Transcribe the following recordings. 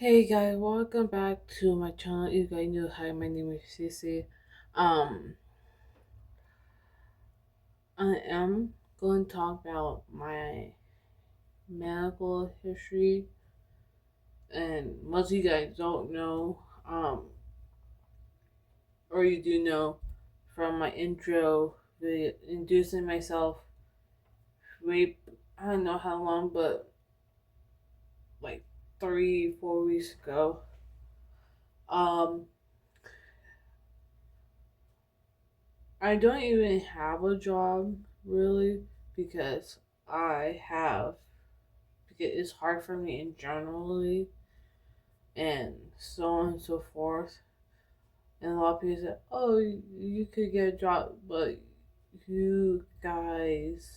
Hey guys, welcome back to my channel. You guys know, hi, my name is Cece. Um, I am going to talk about my medical history, and most of you guys don't know, or you do know from my intro, the introducing myself. Wait, I don't know how long, but like 3, 4 weeks ago. Um, I don't even have a job really because I have because it's hard for me in generally and so on and so forth. And a lot of people say, "Oh, you could get a job," but you guys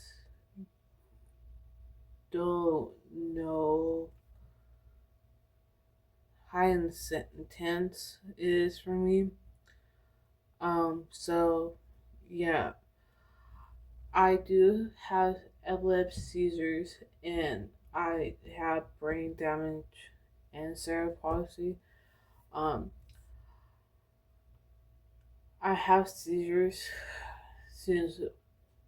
don't know how intense it is for me. So yeah, I do have epilepsy seizures and I have brain damage and cerebral palsy. Um, I have seizures since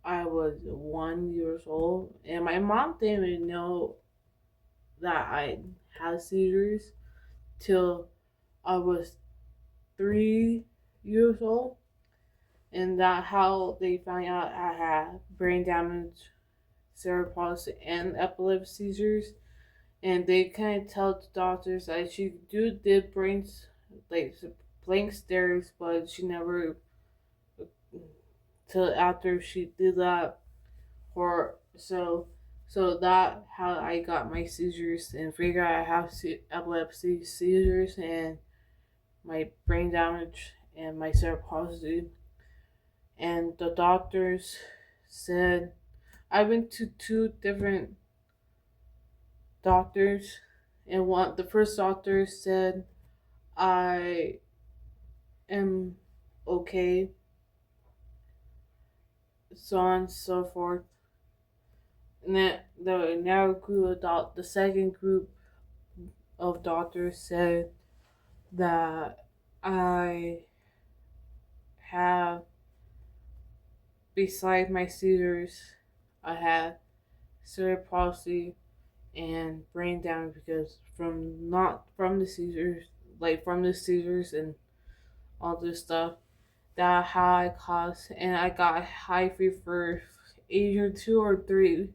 I was 1 years old, and my mom didn't even know that I had seizures till I was 3 years old, and that how they found out I had brain damage, cerebral palsy, and epilepsy seizures. And they kind of tell the doctors that she did brains like blank stares, but she never till after she did that or so that how I got my seizures and figure out I have epilepsy seizures and my brain damage and my cerebral palsy. And the doctors said I went to two different doctors, and one the first doctor said I am okay, so on and so forth. And then the narrow group of the second group of doctors said that I have, besides my seizures, I had cerebral palsy and brain damage because from not from the seizures, like from the seizures and all this stuff, that high cost, and I got high fever for age or 2 or 3,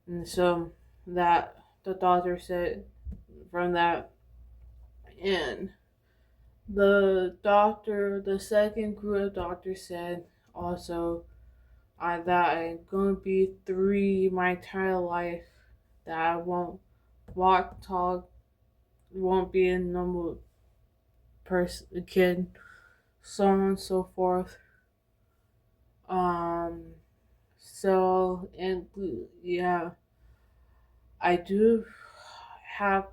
and so that the doctor said from that, and the second group of doctors said also that I'm going to be 3 my entire life, that I won't walk, talk, won't be a normal person, kid, so on and so forth. Um, so, and yeah, I do have,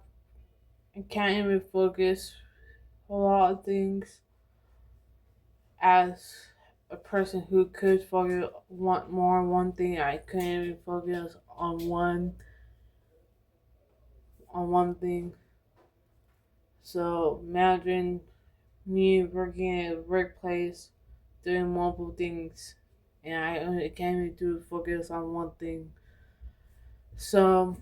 I can't even focus a lot of things as a person who could focus on one thing. I couldn't even focus on one thing. So imagine me working at a workplace doing multiple things, and I only can't even do focus on one thing. So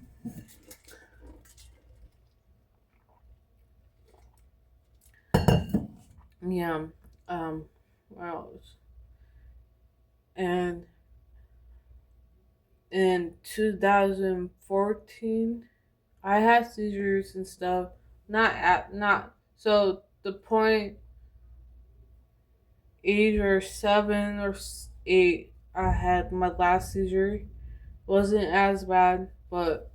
yeah, what else? And in 2014, I had seizures and stuff. Not so the point age or 7 or 8, I had my last seizure. Wasn't as bad, but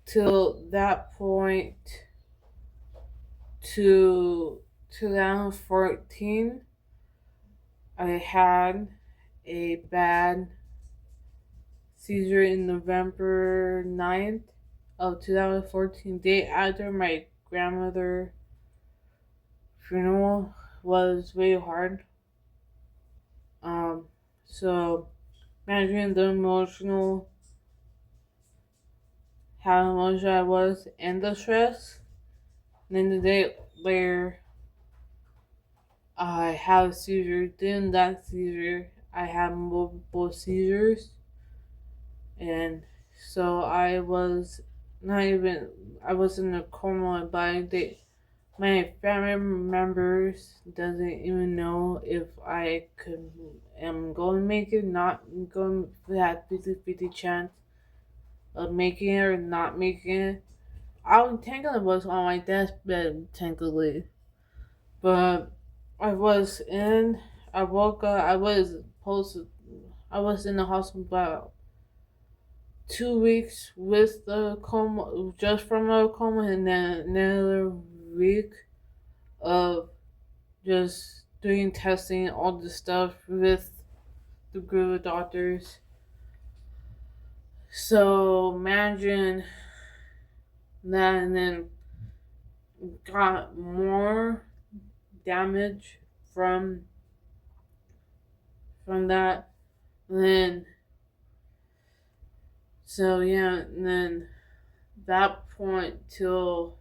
till that point to 2014, I had a bad seizure in November 9th of 2014, day after my grandmother funeral. Was very hard. Um, so managing the emotional how emotional I was and the stress. And then the day later, I had a seizure. During that seizure, I had multiple seizures, and so I was not even. I was in a coma, but my family members doesn't even know if I could am going to make it, not going for that 50-50 chance of making it or not making it. I technically was on my deathbed technically, but I was in. I woke up. I was in the hospital about 2 weeks with the coma, just from a coma, and then another week of just doing testing, all the stuff with the group of doctors. So imagine that, and then got more damage from that. And then so yeah, and then that point till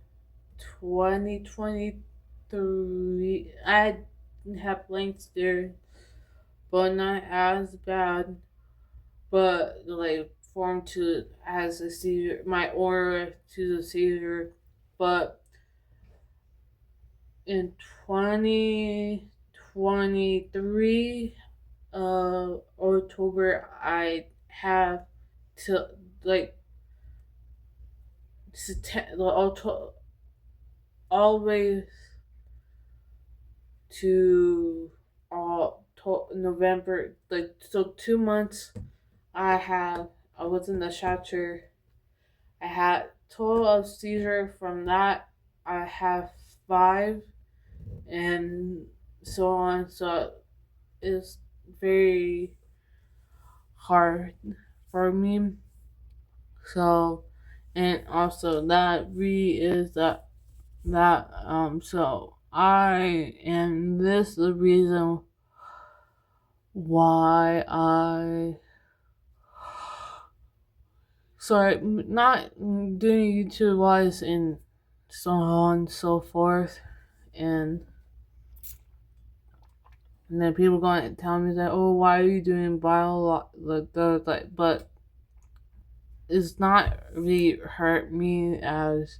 2023, I had blanks there, but not as bad. But like formed to as a seizure, my aura to the seizure. But in 2023, October, I have to like always to November, like so 2 months. I was in the shelter. I had total of seizure from that. I have five, and so on. So it's very hard for me. So, and also that really is so I and this is the reason why I sorry not doing YouTube wise and so on and so forth, and then people going to tell me that, oh, why are you doing bio like, but it's not really hurt me as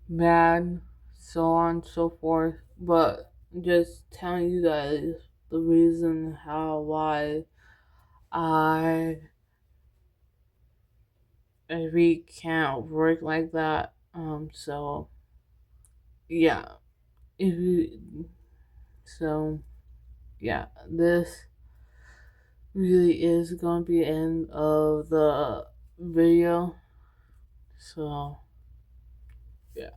bad, so on and so forth, but just telling you guys the reason why I really can't work like that. So yeah, if you so yeah, this really is gonna be the end of the video. So yeah.